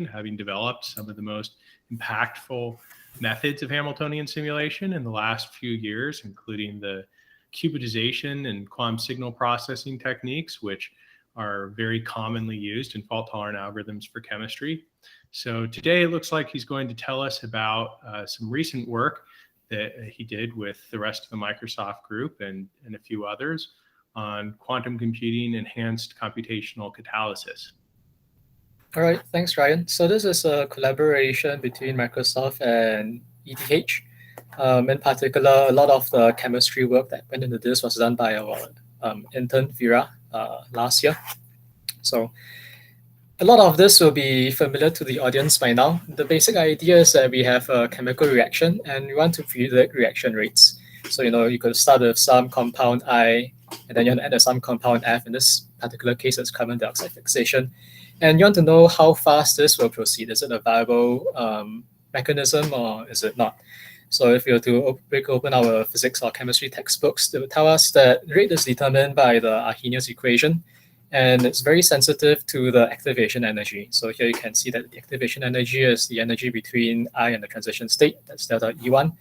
having developed some of the most impactful methods of Hamiltonian simulation in the last few years, including the qubitization and quantum signal processing techniques, which are very commonly used in fault-tolerant algorithms for chemistry. So today it looks like he's going to tell us about some recent work that he did with the rest of the Microsoft group and a few others on quantum computing enhanced computational catalysis. All right, thanks, Ryan. So this is a collaboration between Microsoft and ETH. In particular, a lot of the chemistry work that went into this was done by our intern, Vera, last year. So a lot of this will be familiar to the audience by now. The basic idea is that we have a chemical reaction and we want to predict reaction rates. So, you could start with some compound I, and then you want to add some compound F. In this particular case, it's carbon dioxide fixation. And you want to know how fast this will proceed. Is it a viable mechanism or is it not? So if you were to break open our physics or chemistry textbooks, they will tell us that rate is determined by the Arrhenius equation, and it's very sensitive to the activation energy. So here you can see that the activation energy is the energy between I and the transition state, that's delta E1.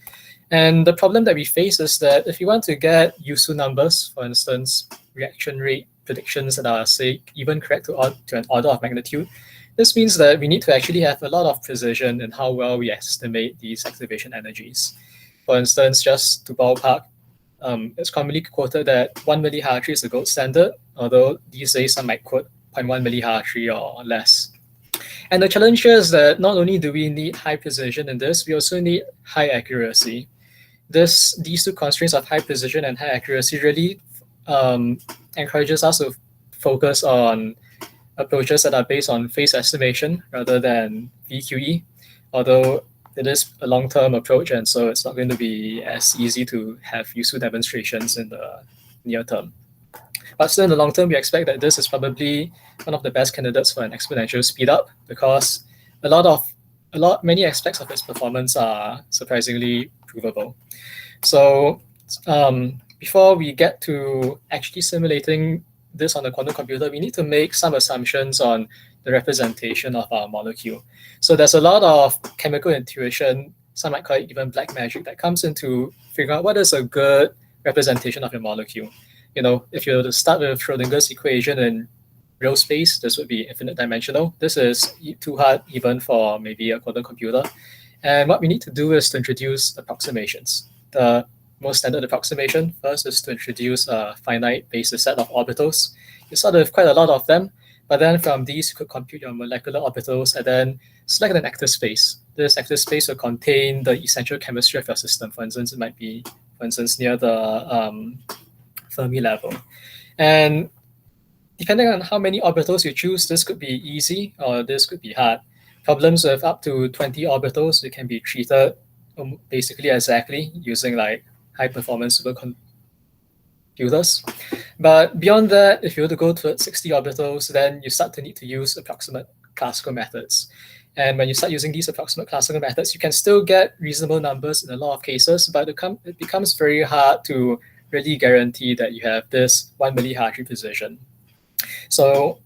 And the problem that we face is that if you want to get useful numbers, for instance, reaction rate predictions that are, say, even correct to an order of magnitude, this means that we need to actually have a lot of precision in how well we estimate these activation energies. For instance, just to ballpark, it's commonly quoted that 1 millihartree is the gold standard, although these days some might quote 0.1 millihartree or less. And the challenge here is that not only do we need high precision in this, we also need high accuracy. These two constraints of high precision and high accuracy really encourages us to focus on approaches that are based on phase estimation rather than VQE, although it is a long-term approach, and so it's not going to be as easy to have useful demonstrations in the near term. But still in the long term, we expect that this is probably one of the best candidates for an exponential speedup because many aspects of its performance are surprisingly provable. So before we get to actually simulating this on a quantum computer, we need to make some assumptions on the representation of our molecule. So there's a lot of chemical intuition, some might call it even black magic, that comes into figuring out what is a good representation of your molecule. If you were to start with Schrodinger's equation in real space, this would be infinite dimensional. This is too hard even for maybe a quantum computer. And what we need to do is to introduce approximations. The most standard approximation first is to introduce a finite basis set of orbitals. You start with quite a lot of them, but then from these you could compute your molecular orbitals and then select an active space. This active space will contain the essential chemistry of your system. For instance, it might be, near the Fermi level. And depending on how many orbitals you choose, this could be easy or this could be hard. Problems with up to 20 orbitals, it can be treated basically exactly using like high-performance supercomputers. But beyond that, if you were to go to 60 orbitals, then you start to need to use approximate classical methods. And when you start using these approximate classical methods, you can still get reasonable numbers in a lot of cases, but it becomes very hard to really guarantee that you have this 1 millihartree precision. So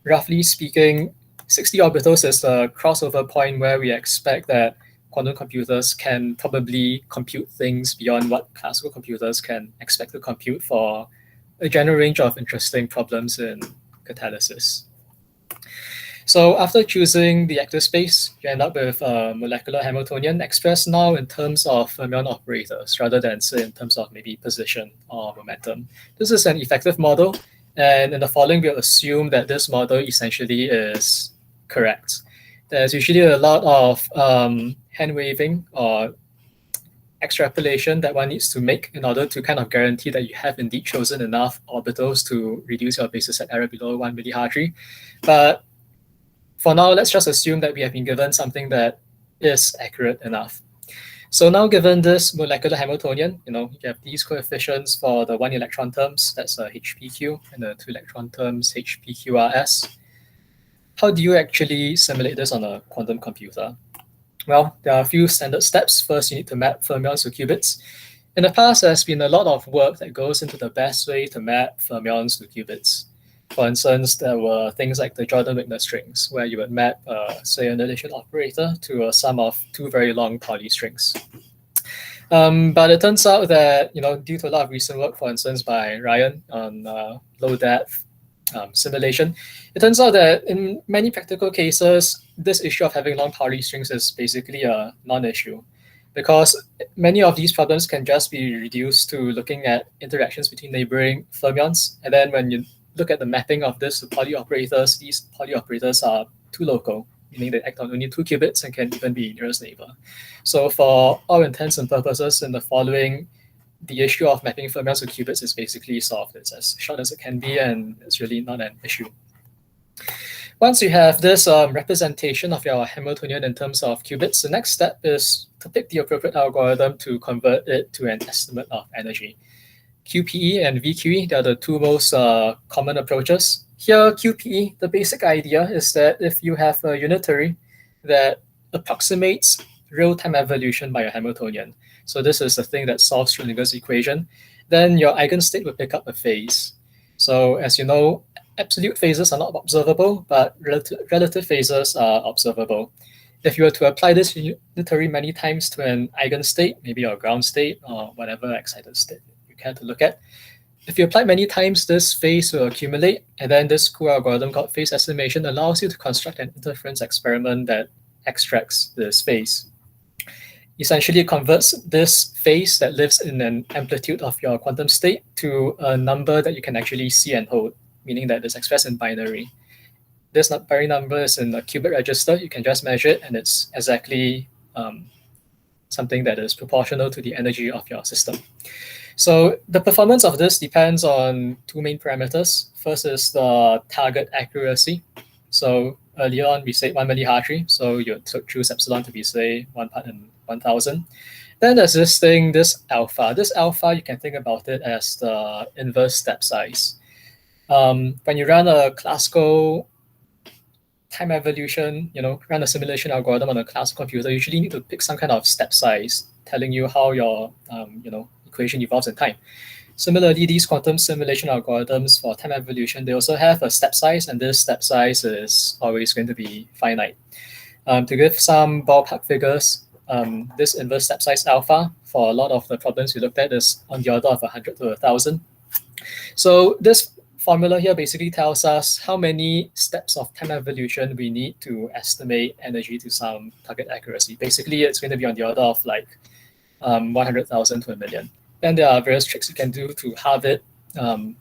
roughly speaking, 60 orbitals is the crossover point where we expect that quantum computers can probably compute things beyond what classical computers can expect to compute for a general range of interesting problems in catalysis. So after choosing the active space, you end up with a molecular Hamiltonian expressed now in terms of fermion operators rather than say in terms of maybe position or momentum. This is an effective model, and in the following we'll assume that this model essentially is correct. There's usually a lot of hand-waving or extrapolation that one needs to make in order to kind of guarantee that you have indeed chosen enough orbitals to reduce your basis set error below 1 millihartree. But for now, let's just assume that we have been given something that is accurate enough. So now given this molecular Hamiltonian, you have these coefficients for the 1 electron terms, that's HPQ, and the 2 electron terms, HPQRS. How do you actually simulate this on a quantum computer? Well, there are a few standard steps. First, you need to map fermions to qubits. In the past, there's been a lot of work that goes into the best way to map fermions to qubits. For instance, there were things like the Jordan-Wigner strings, where you would map, say, an addition operator to a sum of two very long Pauli strings. But it turns out that, due to a lot of recent work, for instance, by Ryan on low depth simulation, it turns out that in many practical cases, this issue of having long Pauli strings is basically a non-issue, because many of these problems can just be reduced to looking at interactions between neighboring fermions. And then when you look at the mapping of this to Pauli operators, these Pauli operators are too local, meaning they act on only 2 qubits and can even be nearest neighbor. So for all intents and purposes in the following, the issue of mapping fermions to qubits is basically solved. It's as short as it can be, and it's really not an issue. Once you have this representation of your Hamiltonian in terms of qubits, the next step is to pick the appropriate algorithm to convert it to an estimate of energy. QPE and VQE, they are the two most common approaches. Here, QPE, the basic idea is that if you have a unitary that approximates real-time evolution by a Hamiltonian, so this is the thing that solves Schrodinger's equation, then your eigenstate will pick up a phase. So as you know, absolute phases are not observable, but relative phases are observable. If you were to apply this unitary many times to an eigenstate, maybe your ground state or whatever excited state you care to look at, if you apply many times, this phase will accumulate, and then this cool algorithm called phase estimation allows you to construct an interference experiment that extracts this phase. Essentially, it converts this phase that lives in an amplitude of your quantum state to a number that you can actually see and hold, meaning that it's expressed in binary. This binary number is in a qubit register. You can just measure it, and it's exactly something that is proportional to the energy of your system. So the performance of this depends on two main parameters. First is the target accuracy. So earlier on, we said 1 millihartry. So you choose epsilon to be, say, 1 part in 1,000. Then there's this thing, this alpha. This alpha, you can think about it as the inverse step size. When you run a classical time evolution, run a simulation algorithm on a classical computer, you usually need to pick some kind of step size telling you how your equation evolves in time. Similarly, these quantum simulation algorithms for time evolution, they also have a step size, and this step size is always going to be finite. To give some ballpark figures, this inverse step size alpha for a lot of the problems we looked at is on the order of 100 to 1,000. So this formula here basically tells us how many steps of time evolution we need to estimate energy to some target accuracy. Basically, it's going to be on the order of like 100,000 to 1 million. Then there are various tricks you can do to halve it, and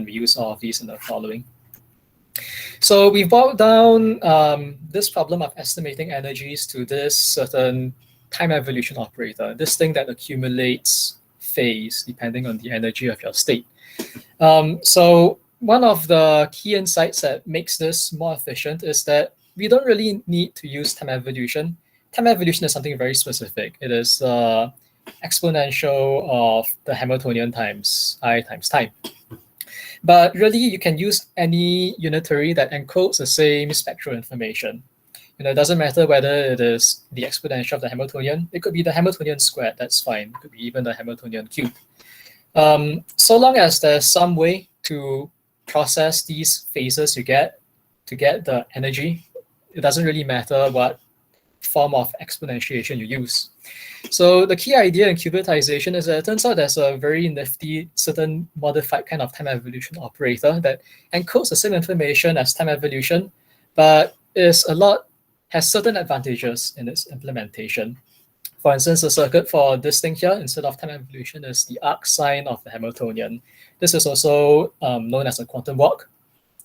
we use all of these in the following. So we've boiled down this problem of estimating energies to this certain time evolution operator, this thing that accumulates phase depending on the energy of your state. So one of the key insights that makes this more efficient is that we don't really need to use time evolution. Time evolution is something very specific. It is the exponential of the Hamiltonian times I times time. But really, you can use any unitary that encodes the same spectral information. It doesn't matter whether it is the exponential of the Hamiltonian. It could be the Hamiltonian squared, that's fine. It could be even the Hamiltonian cubed. So long as there's some way to process these phases you get to get the energy, it doesn't really matter what form of exponentiation you use. So the key idea in qubitization is that it turns out there's a very nifty certain modified kind of time evolution operator that encodes the same information as time evolution, but has certain advantages in its implementation. For instance, the circuit for this thing here, instead of time evolution, is the arc sine of the Hamiltonian. This is also known as a quantum walk.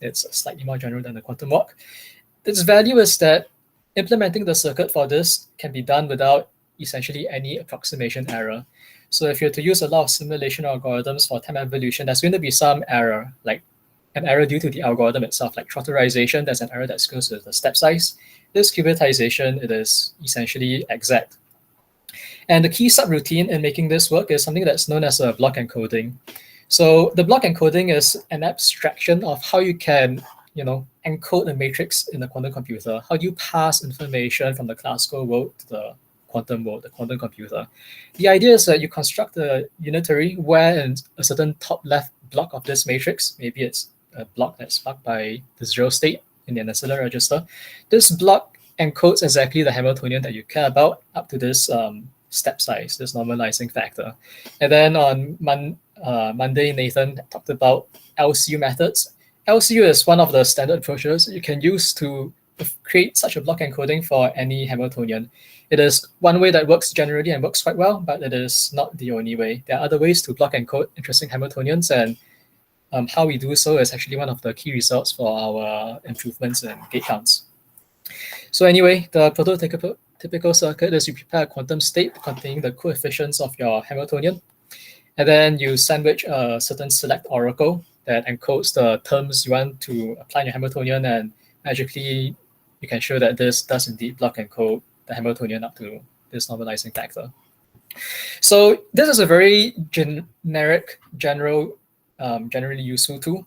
It's slightly more general than the quantum walk. Its value is that implementing the circuit for this can be done without essentially any approximation error. So if you're to use a lot of simulation algorithms for time evolution, there's going to be some error, like an error due to the algorithm itself, like trotterization. There's an error that goes with the step size. This qubitization, it is essentially exact. And the key subroutine in making this work is something that's known as a block encoding. So the block encoding is an abstraction of how you can encode a matrix in a quantum computer. How do you pass information from the classical world to the quantum world, the quantum computer? The idea is that you construct a unitary where in a certain top left block of this matrix, maybe it's a block that's marked by the 0 state in the ancillary register. This block encodes exactly the Hamiltonian that you care about up to this step size, this normalizing factor. And then on Monday, Nathan talked about Lcu methods. Lcu is one of the standard approaches you can use to create such a block encoding for any Hamiltonian. It is one way that works generally and works quite well, but it is not the only way. There are other ways to block encode interesting Hamiltonians, and how we do so is actually one of the key results for our improvements in gate counts. So anyway, the prototypical circuit is you prepare a quantum state containing the coefficients of your Hamiltonian, and then you sandwich a certain select oracle that encodes the terms you want to apply in your Hamiltonian, and magically you can show that this does indeed block encode the Hamiltonian up to this normalizing factor. So this is a very generic, generally useful tool.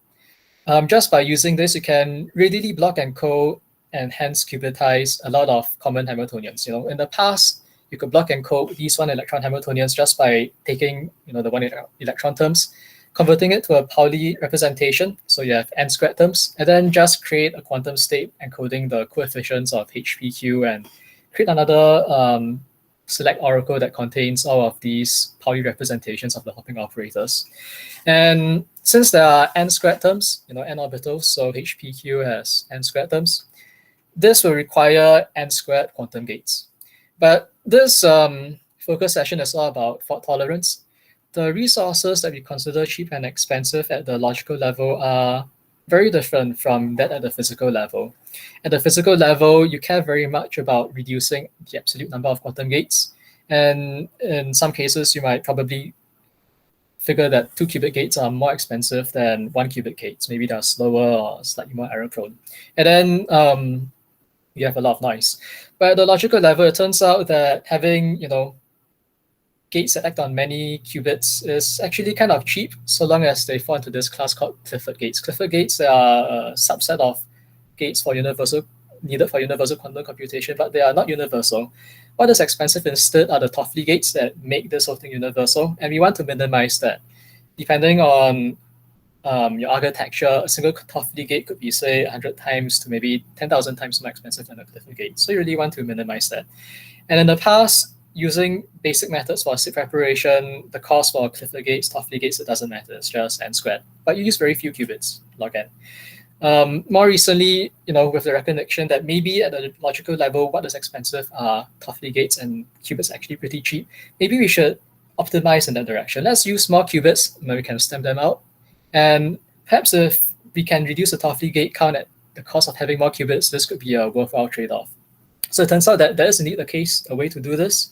Just by using this, you can readily block encode and hence qubitize a lot of common Hamiltonians. In the past, you could block encode these one electron Hamiltonians just by taking the one electron terms, converting it to a Pauli representation. So you have n squared terms, and then just create a quantum state encoding the coefficients of HPQ and create another select oracle that contains all of these Pauli representations of the hopping operators. And since there are n squared terms, n orbitals, so HPQ has n squared terms, this will require n squared quantum gates. But this focus session is all about fault tolerance. The resources that we consider cheap and expensive at the logical level are very different from that at the physical level. At the physical level, you care very much about reducing the absolute number of quantum gates. And in some cases, you might probably figure that 2-qubit gates are more expensive than 1-qubit gates. Maybe they're slower or slightly more error prone. And then you have a lot of noise. But at the logical level, it turns out that having, gates that act on many qubits is actually kind of cheap, so long as they fall into this class called Clifford gates. Clifford gates are a subset of gates needed for universal quantum computation, but they are not universal. What is expensive instead are the Toffoli gates that make this whole thing universal, and we want to minimize that. Depending on your architecture, a single Toffoli gate could be, say, 100 times to maybe 10,000 times more expensive than a Clifford gate. So you really want to minimize that. And in the past, using basic methods for state preparation, the cost for Clifford gates, Toffoli gates, it doesn't matter. It's just n squared. But you use very few qubits, log n. More recently, with the recognition that maybe at the logical level, what is expensive are Toffoli gates and qubits actually pretty cheap. Maybe we should optimize in that direction. Let's use more qubits, we can stem them out. And perhaps if we can reduce the Toffoli gate count at the cost of having more qubits, this could be a worthwhile trade-off. So it turns out that there is indeed a way to do this.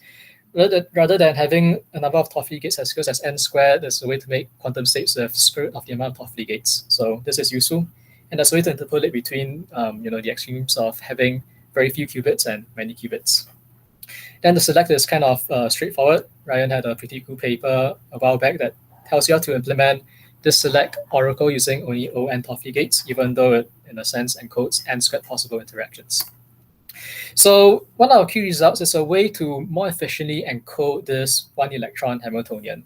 Rather than having a number of Toffoli gates as good as n squared, there's a way to make quantum states with square root of the amount of Toffoli gates. So this is useful. And there's a way to interpolate between the extremes of having very few qubits and many qubits. Then the select is kind of straightforward. Ryan had a pretty cool paper a while back that tells you how to implement this select oracle using only O(n) Toffoli gates, even though it, in a sense, encodes n squared possible interactions. So one of our key results is a way to more efficiently encode this one electron Hamiltonian.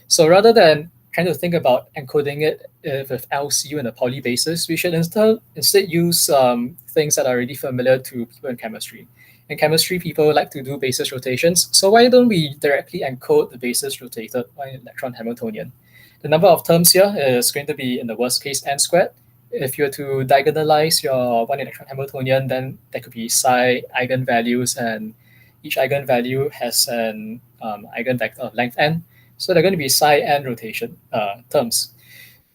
So rather than trying to think about encoding it with Lcu and a Pauli basis, we should instead use things that are already familiar to people in chemistry. In chemistry, people like to do basis rotations. So why don't we directly encode the basis rotated one electron Hamiltonian? The number of terms here is going to be, in the worst case, n squared. If you were to diagonalize your one electron Hamiltonian, then there could be psi eigenvalues, and each eigenvalue has an eigenvector of length n. So they're going to be psi n rotation terms.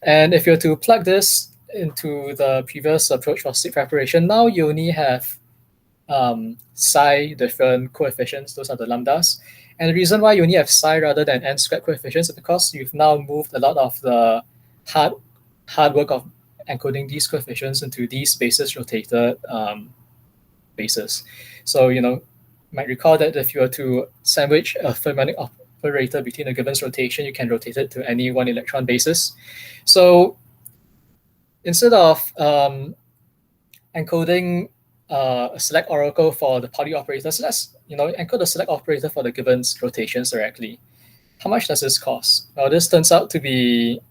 And if you were to plug this into the previous approach for state preparation, now you only have psi different coefficients. Those are the lambdas. And the reason why you only have psi rather than n squared coefficients is because you've now moved a lot of the hard work of encoding these coefficients into these basis rotated bases. So you might recall that if you were to sandwich a fermionic operator between a given rotation, you can rotate it to any one electron basis. So instead of encoding a select oracle for the Pauli operators, let's encode the select operator for the given rotations directly. How much does this cost? Well, this turns out to be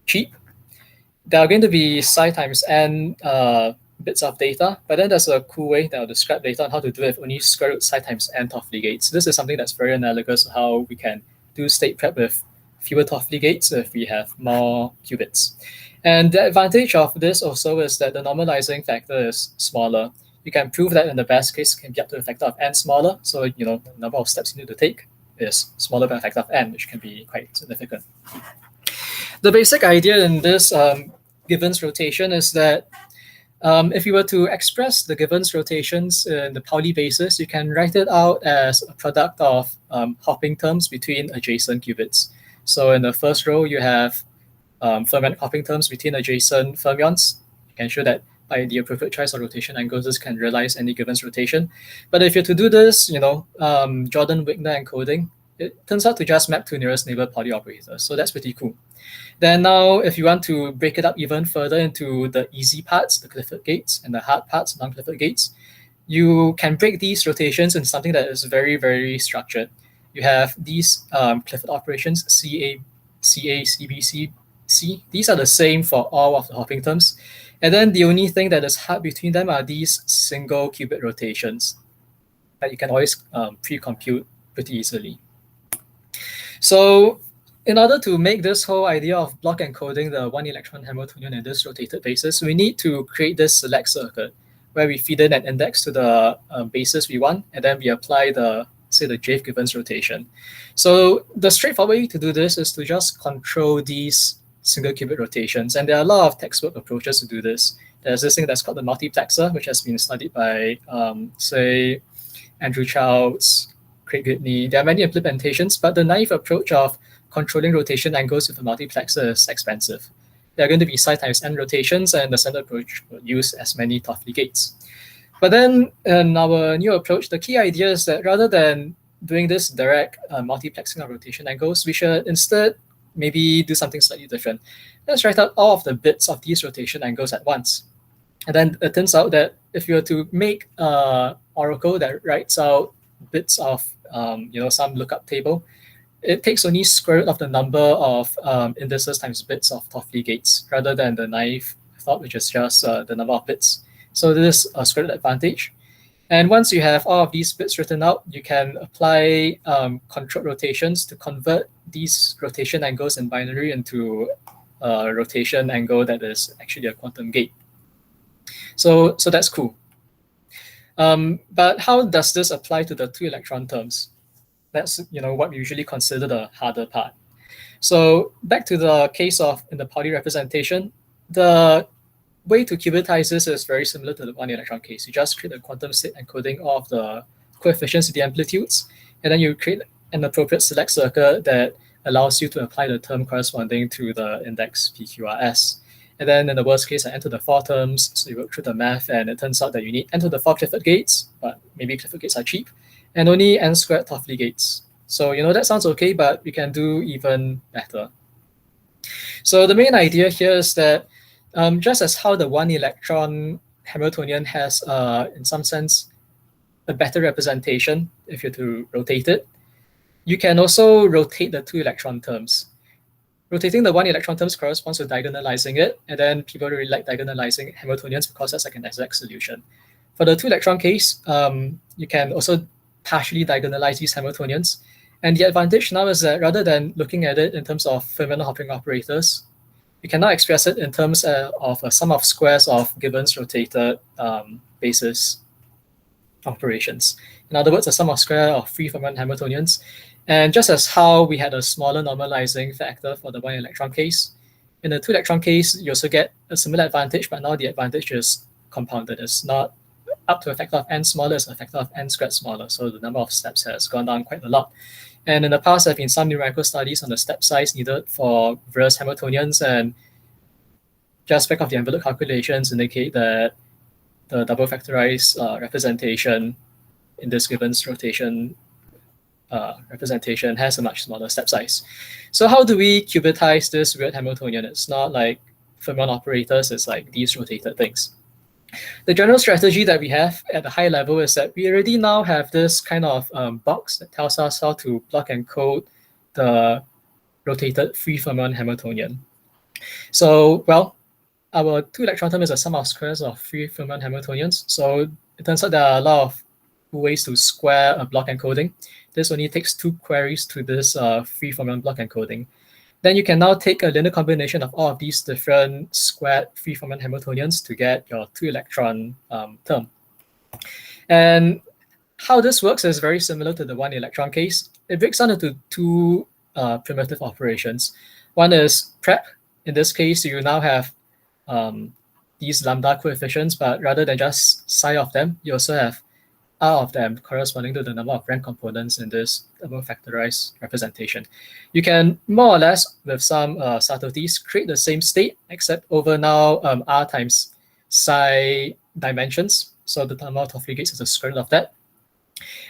cheap. there are going to be psi times n bits of data, but then there's a cool way that I'll describe later on how to do it with only square root psi times n Toffoli gates. This is something that's very analogous to how we can do state prep with fewer Toffoli gates if we have more qubits. And the advantage of this also is that the normalizing factor is smaller. You can prove that in the best case, it can be up to a factor of n smaller. So, the number of steps you need to take is smaller by a factor of n, which can be quite significant. The basic idea in this Givens rotation is that if you were to express the Givens rotations in the Pauli basis, you can write it out as a product of hopping terms between adjacent qubits. So in the first row, you have fermionic hopping terms between adjacent fermions. You can show that by the appropriate choice of rotation angles, this can realize any Givens rotation. But if you're to do this, Jordan-Wigner encoding, it turns out to just map to nearest neighbor Pauli operators. So that's pretty cool. Then now, if you want to break it up even further into the easy parts, the Clifford gates, and the hard parts, non-Clifford gates, you can break these rotations into something that is very, very structured. You have these Clifford operations, CA, CB, C. These are the same for all of the hopping terms. And then the only thing that is hard between them are these single qubit rotations that you can always pre-compute pretty easily. So in order to make this whole idea of block encoding the one electron Hamiltonian in this rotated basis, we need to create this select circuit where we feed in an index to the basis we want, and then we apply the jth Givens rotation. So the straightforward way to do this is to just control these single qubit rotations. And there are a lot of textbook approaches to do this. There's this thing that's called the multiplexer, which has been studied by, say, Andrew Childs, Craig Whitney. There are many implementations, but the naive approach of controlling rotation angles with a multiplexer is expensive. There are going to be psi times n rotations, and the standard approach would use as many Toffoli gates. But then in our new approach, the key idea is that rather than doing this direct multiplexing of rotation angles, we should instead maybe do something slightly different. Let's write out all of the bits of these rotation angles at once. And then it turns out that if you were to make an oracle that writes out bits of some lookup table, it takes only square root of the number of indices times bits of Toffoli gates, rather than the naive thought, which is just the number of bits. So this is a square root advantage. And once you have all of these bits written out, you can apply controlled rotations to convert these rotation angles in binary into a rotation angle that is actually a quantum gate. So that's cool. But how does this apply to the two electron terms? That's what we usually consider the harder part. So back to the case of in the Pauli representation, the way to qubitize this is very similar to the one electron case. You just create a quantum state encoding of the coefficients of the amplitudes, and then you create an appropriate select circuit that allows you to apply the term corresponding to the index PQRS. And then in the worst case, I enter the four terms, so you work through the math, and it turns out that you need enter the four Clifford gates, but maybe Clifford gates are cheap, and only n squared Toffoli gates. So that sounds okay, but we can do even better. So the main idea here is that just as how the one electron Hamiltonian has, in some sense, a better representation if you're to rotate it, you can also rotate the two electron terms. Rotating the one electron terms corresponds to diagonalizing it, and then people really like diagonalizing Hamiltonians because that's like an exact solution. For the two electron case, you can also partially diagonalize these Hamiltonians. And the advantage now is that rather than looking at it in terms of fermionic hopping operators, you can now express it in terms of a sum of squares of Givens rotated basis operations. In other words, a sum of square of free fermionic Hamiltonians. And just as how we had a smaller normalizing factor for the one electron case, in the two electron case, you also get a similar advantage, but now the advantage is compounded. It's not up to a factor of n smaller, it's a factor of n squared smaller. So the number of steps has gone down quite a lot. And in the past, there have been some numerical studies on the step size needed for various Hamiltonians, and just back of the envelope calculations indicate that the double factorized representation in this Givens rotation representation has a much smaller step size. So how do we qubitize this weird Hamiltonian? It's not like fermion operators, it's like these rotated things. The general strategy that we have at the high level is that we already now have this kind of box that tells us how to block and code the rotated free fermion Hamiltonian. So, well, our 2-electron term is a sum of squares of free fermion Hamiltonians. So it turns out there are a lot of ways to square a block encoding. This only takes 2 queries to this free fermion block encoding. Then you can now take a linear combination of all of these different squared free fermion Hamiltonians to get your 2-electron term. And how this works is very similar to the 1-electron case. It breaks down into 2 primitive operations. One is prep. In this case, you now have these lambda coefficients, but rather than just psi of them, you also have r of them corresponding to the number of rank components in this double factorized representation. You can more or less, with some subtleties, create the same state, except over now r times psi dimensions. So the number of Toffoli gates is the square root of that.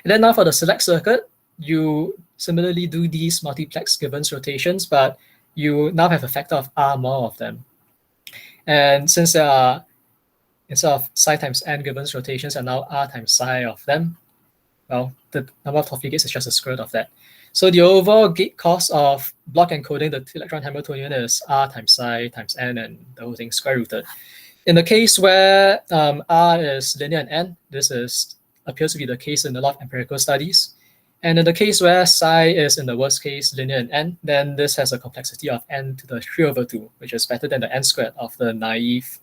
And then now for the select circuit, you similarly do these multiplex Givens rotations, but you now have a factor of r more of them. And since there are, instead of psi times n Givens rotations, are now r times psi of them, well, the number of Toffoli gates is just the square root of that. So the overall gate cost of block encoding the 2-electron Hamiltonian is r times psi times n, and the whole thing square rooted. In the case where r is linear and n, this appears to be the case in a lot of empirical studies. And in the case where psi is, in the worst case, linear and n, then this has a complexity of n to the 3/2, which is better than the n squared of the naive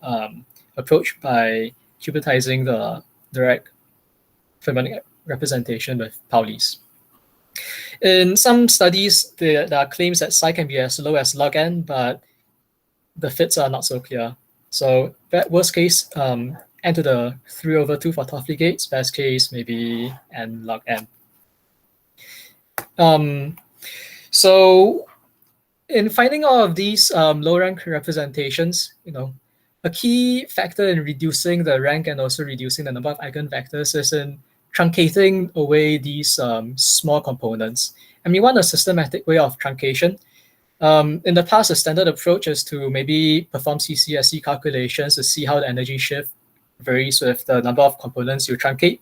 approach by qubitizing the direct fermionic representation with Pauli's. In some studies, there are claims that psi can be as low as log n, but the fits are not so clear. So worst case, n to the 3/2 for Toffoli gates, best case maybe n log n. So in finding all of these low rank representations, a key factor in reducing the rank and also reducing the number of eigenvectors is in truncating away these small components. And we want a systematic way of truncation. In the past, the standard approach is to maybe perform CCSE calculations to see how the energy shift varies with the number of components you truncate.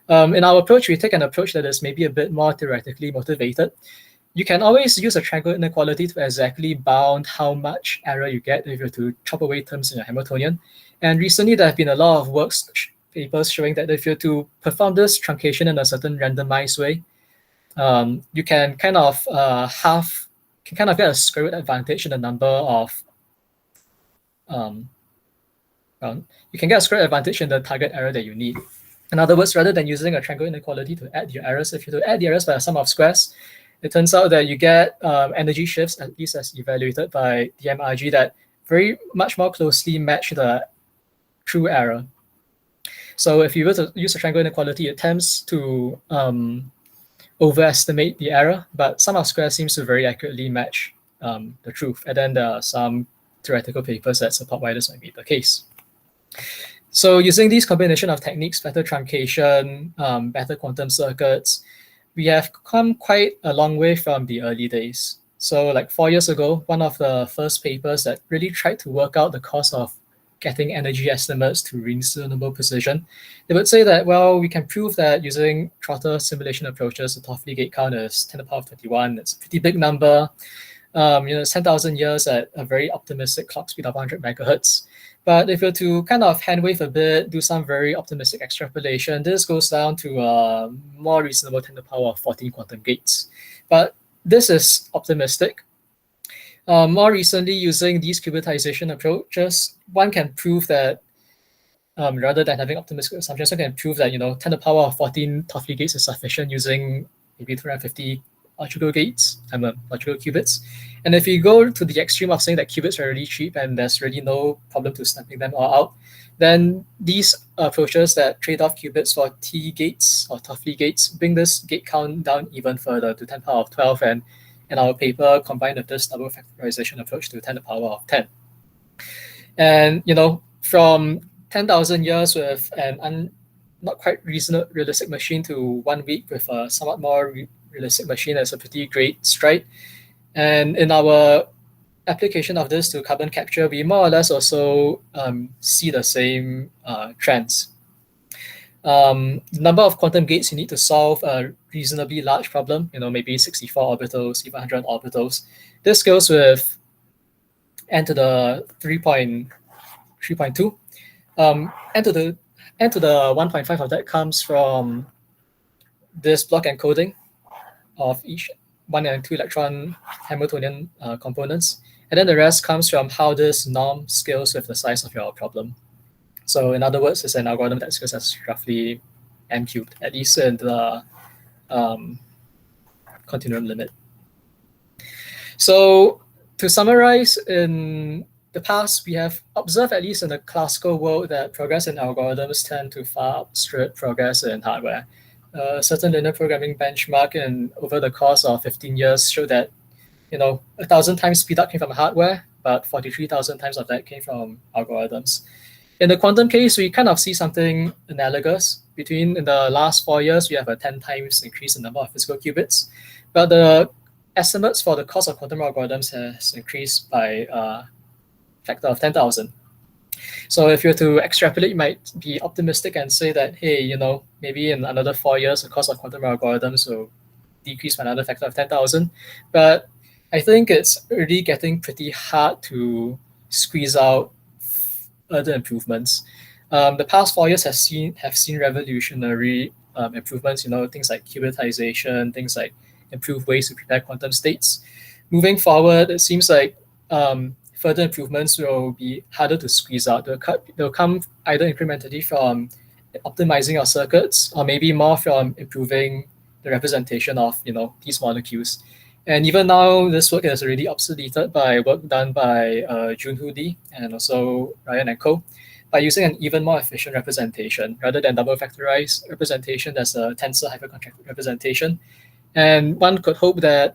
In our approach, we take an approach that is maybe a bit more theoretically motivated. You can always use a triangle inequality to exactly bound how much error you get if you have to chop away terms in your Hamiltonian. And recently, there have been a lot of papers showing that if you have to perform this truncation in a certain randomized way, you can kind of get a square root advantage in the number of you can get a square root advantage in the target error that you need. In other words, rather than using a triangle inequality to add your errors, if you have to add the errors by a sum of squares, it turns out that you get energy shifts, at least as evaluated by DMRG, that very much more closely match the true error. So if you were to use a triangle inequality, it tends to overestimate the error, but sum of squares seems to very accurately match the truth. And then there are some theoretical papers that support why this might be the case. So using these combination of techniques, better truncation, better quantum circuits, we have come quite a long way from the early days. So like 4 years ago, one of the first papers that really tried to work out the cost of getting energy estimates to reasonable precision, they would say that, well, we can prove that using Trotter simulation approaches, the Toffoli gate count is 10 to the power of 21. It's a pretty big number. It's 10,000 years at a very optimistic clock speed of 100 megahertz. But if you're to kind of hand wave a bit, do some very optimistic extrapolation, this goes down to a more reasonable 10 to the power of 14 quantum gates. But this is optimistic. More recently, using these qubitization approaches, one can prove that rather than having optimistic assumptions, one can prove that 10 to the power of 14 Toffoli gates is sufficient using maybe 250 logical gates, logical qubits. And if you go to the extreme of saying that qubits are really cheap and there's really no problem to stamping them all out, then these approaches that trade off qubits for T gates or Toffoli gates bring this gate count down even further to 10 to the power of 12, and in our paper combined with this double factorization approach to 10 to the power of 10. And from 10,000 years with an not quite realistic machine to 1 week with a somewhat more realistic machine, that's a pretty great stride. And in our application of this to carbon capture, we more or less also see the same trends. The number of quantum gates you need to solve a reasonably large problem, maybe 64 orbitals, even 100 orbitals. This goes with n to the 3.5 3.2. And to the 1.5 of that comes from this block encoding of each 1 and 2 electron Hamiltonian components. And then the rest comes from how this norm scales with the size of your problem. So in other words, it's an algorithm that scales as roughly m cubed, at least in the continuum limit. So to summarize, in the past, we have observed, at least in the classical world, that progress in algorithms tend to far outstrip progress in hardware. A certain linear programming benchmark over the course of 15 years showed that 1,000 times speed up came from hardware, but 43,000 times of that came from algorithms. In the quantum case, we kind of see something analogous. In the last 4 years, we have a 10 times increase in the number of physical qubits, but the estimates for the cost of quantum algorithms has increased by a factor of 10,000. So if you were to extrapolate, you might be optimistic and say that, hey, maybe in another 4 years, the cost of quantum algorithms will decrease by another factor of 10,000. But I think it's already getting pretty hard to squeeze out other improvements. The past 4 years have seen revolutionary improvements, things like qubitization, things like improved ways to prepare quantum states. Moving forward, it seems like further improvements will be harder to squeeze out. They'll come either incrementally from optimizing our circuits, or maybe more from improving the representation of these molecules. And even now, this work is already obsoleted by work done by Junhoo Lee and also Ryan and co. by using an even more efficient representation. Rather than double factorized representation, there's a tensor hypercontracted representation. And one could hope that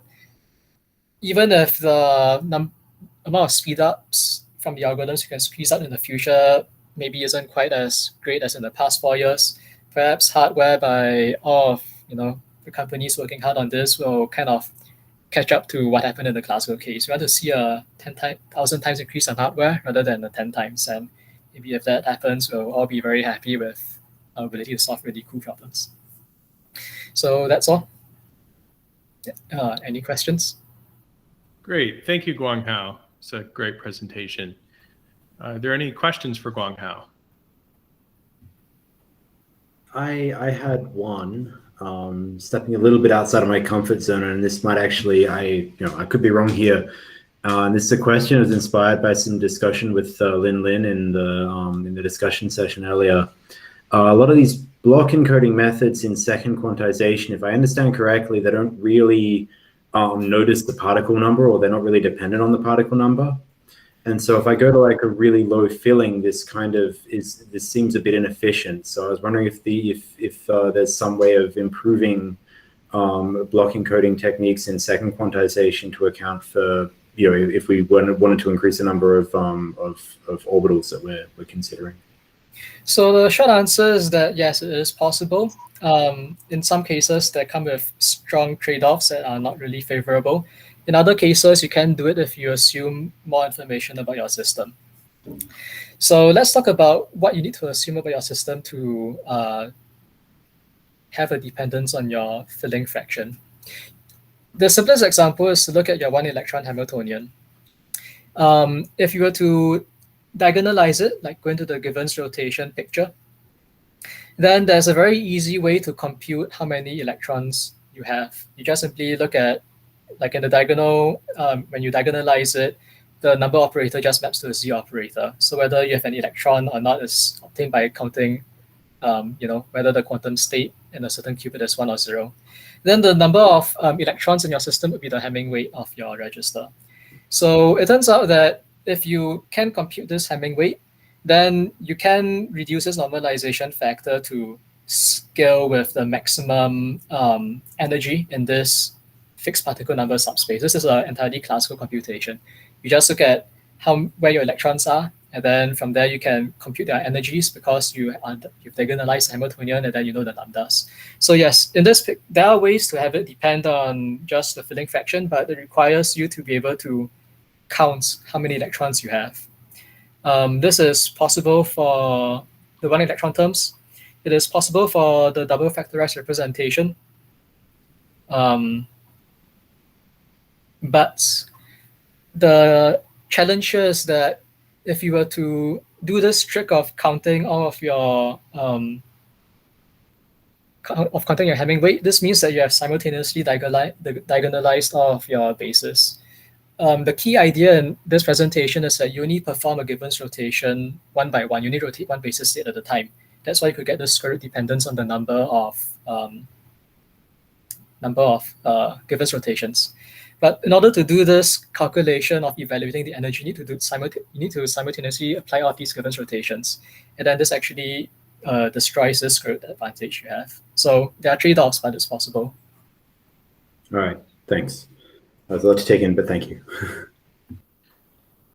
even if the amount of speed ups from the algorithms you can squeeze out in the future maybe isn't quite as great as in the past 4 years, perhaps hardware by all of the companies working hard on this will kind of catch up to what happened in the classical case. We want to see a 10,000 times increase on hardware rather than a 10 times. And maybe if that happens, we'll all be very happy with our ability to solve really cool problems. So that's all. Any questions? Great. Thank you, Guang-Hao. It's a great presentation. Are there any questions for Guang-Hao? I had one. Stepping a little bit outside of my comfort zone, and this might actually, I could be wrong here. And this is a question that was inspired by some discussion with Lin in the discussion session earlier. A lot of these block encoding methods in second quantization, if I understand correctly, they don't really notice the particle number, or they're not really dependent on the particle number. And so if I go to like a really low filling, this seems a bit inefficient. So I was wondering if there's some way of improving block encoding techniques in second quantization to account for, if we wanted to increase the number of orbitals that we're considering. So the short answer is that yes, it is possible. In some cases, they come with strong trade-offs that are not really favorable. In other cases, you can do it if you assume more information about your system. So let's talk about what you need to assume about your system to have a dependence on your filling fraction. The simplest example is to look at your 1 electron Hamiltonian. If you were to diagonalize it, like go into the Givens rotation picture, then there's a very easy way to compute how many electrons you have. You just simply look at, like in the diagonal, when you diagonalize it, the number operator just maps to a Z operator. So whether you have an electron or not is obtained by counting, whether the quantum state in a certain qubit is 1 or 0. Then the number of electrons in your system would be the Hamming weight of your register. So it turns out that if you can compute this Hamming weight, then you can reduce this normalization factor to scale with the maximum energy in this fixed particle number subspace. This is an entirely classical computation. You just look at where your electrons are, and then from there you can compute their energies because you've diagonalized Hamiltonian, and then you know the lambdas. So yes, in this, there are ways to have it depend on just the filling fraction, but it requires you to be able to count how many electrons you have. This is possible for the 1 electron terms. It is possible for the double factorized representation. But the challenge here is that if you were to do this trick of counting all of your counting your Hamming weight, this means that you have simultaneously diagonalized all of your bases. The key idea in this presentation is that you only perform a given rotation one by one. You need to rotate one basis state at a time. That's why you could get the square root dependence on the number of given rotations. But in order to do this calculation of evaluating the energy, you need to simultaneously apply all these given rotations, and then this actually destroys this square root advantage you have. So there are trade-offs, but it's possible. All right, thanks. That was a lot to take in, but thank you.